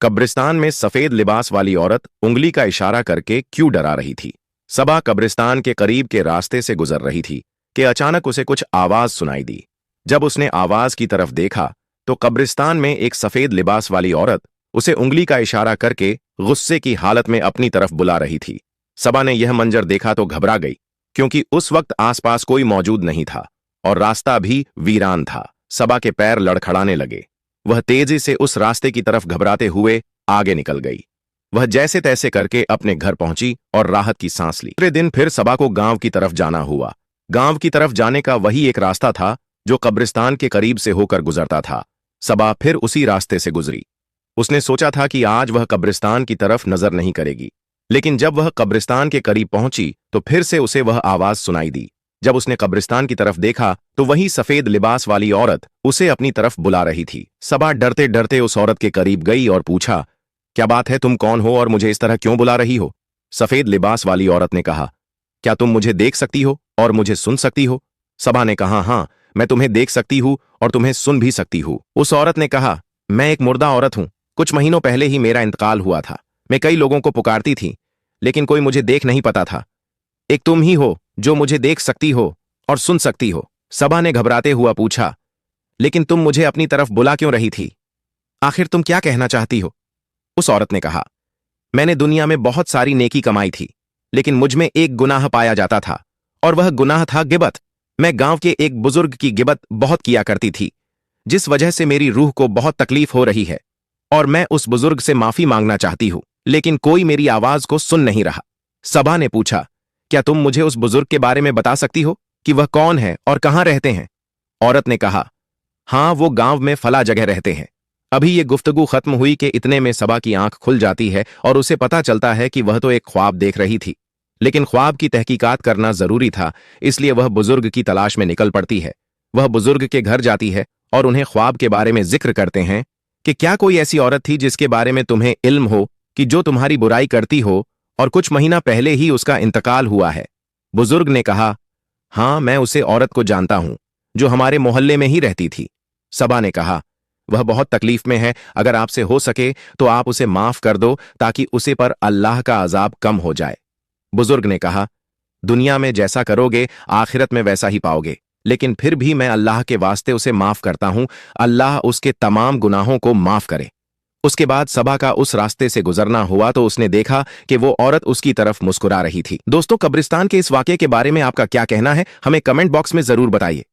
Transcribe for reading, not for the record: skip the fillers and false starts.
कब्रिस्तान में सफेद लिबास वाली औरत उंगली का इशारा करके क्यों डरा रही थी। सबा कब्रिस्तान के करीब के रास्ते से गुजर रही थी कि अचानक उसे कुछ आवाज सुनाई दी। जब उसने आवाज की तरफ देखा तो कब्रिस्तान में एक सफेद लिबास वाली औरत उसे उंगली का इशारा करके गुस्से की हालत में अपनी तरफ बुला रही थी। सबा ने यह मंजर देखा तो घबरा गई, क्योंकि उस वक्त आसपास कोई मौजूद नहीं था और रास्ता भी वीरान था। सबा के पैर लड़खड़ाने लगे। वह तेजी से उस रास्ते की तरफ घबराते हुए आगे निकल गई। वह जैसे तैसे करके अपने घर पहुंची और राहत की सांस ली। दूसरे दिन फिर सबा को गांव की तरफ जाना हुआ। गांव की तरफ जाने का वही एक रास्ता था जो कब्रिस्तान के करीब से होकर गुजरता था। सबा फिर उसी रास्ते से गुजरी। उसने सोचा था कि आज वह कब्रिस्तान की तरफ नजर नहीं करेगी, लेकिन जब वह कब्रिस्तान के करीब पहुंची तो फिर से उसे वह आवाज सुनाई दी। जब उसने कब्रिस्तान की तरफ देखा तो वही सफेद लिबास वाली औरत उसे अपनी तरफ बुला रही थी। सबा डरते डरते उस औरत के करीब गई और पूछा, क्या बात है, तुम कौन हो और मुझे इस तरह क्यों बुला रही हो? सफेद लिबास वाली औरत ने कहा, क्या तुम मुझे देख सकती हो और मुझे सुन सकती हो? सबा ने कहा, हाँ, मैं तुम्हें देख सकती हूँ और तुम्हें सुन भी सकती हूँ। उस औरत ने कहा, मैं एक मुर्दा औरत हूँ। कुछ महीनों पहले ही मेरा इंतकाल हुआ था। मैं कई लोगों को पुकारती थी, लेकिन कोई मुझे देख नहीं पाता था। एक तुम ही हो जो मुझे देख सकती हो और सुन सकती हो। सबा ने घबराते हुआ पूछा, लेकिन तुम मुझे अपनी तरफ बुला क्यों रही थी? आखिर तुम क्या कहना चाहती हो? उस औरत ने कहा, मैंने दुनिया में बहुत सारी नेकी कमाई थी, लेकिन मुझ में एक गुनाह पाया जाता था और वह गुनाह था गिबत। मैं गांव के एक बुजुर्ग की गिबत बहुत किया करती थी, जिस वजह से मेरी रूह को बहुत तकलीफ हो रही है और मैं उस बुजुर्ग से माफी मांगना चाहती हूं, लेकिन कोई मेरी आवाज को सुन नहीं रहा। सबा ने पूछा, क्या तुम मुझे उस बुजुर्ग के बारे में बता सकती हो कि वह कौन है और कहां रहते हैं? औरत ने कहा, हां, वो गांव में फला जगह रहते हैं। अभी ये गुफ्तगू खत्म हुई कि इतने में सबा की आंख खुल जाती है और उसे पता चलता है कि वह तो एक ख्वाब देख रही थी, लेकिन ख्वाब की तहकीकात करना जरूरी था, इसलिए वह बुजुर्ग की तलाश में निकल पड़ती है। वह बुजुर्ग के घर जाती है और उन्हें ख्वाब के बारे में जिक्र करते हैं कि क्या कोई ऐसी औरत थी जिसके बारे में तुम्हें इल्म हो कि जो तुम्हारी बुराई करती हो और कुछ महीना पहले ही उसका इंतकाल हुआ है? बुजुर्ग ने कहा, हां, मैं उसे औरत को जानता हूं जो हमारे मोहल्ले में ही रहती थी। सबा ने कहा, वह बहुत तकलीफ में है, अगर आपसे हो सके तो आप उसे माफ कर दो ताकि उसे पर अल्लाह का अजाब कम हो जाए। बुजुर्ग ने कहा, दुनिया में जैसा करोगे आखिरत में वैसा ही पाओगे, लेकिन फिर भी मैं अल्लाह के वास्ते उसे माफ करता हूं, अल्लाह उसके तमाम गुनाहों को माफ करे। उसके बाद सबा का उस रास्ते से गुजरना हुआ तो उसने देखा कि वो औरत उसकी तरफ मुस्कुरा रही थी। दोस्तों, कब्रिस्तान के इस वाकये के बारे में आपका क्या कहना है, हमें कमेंट बॉक्स में जरूर बताइए।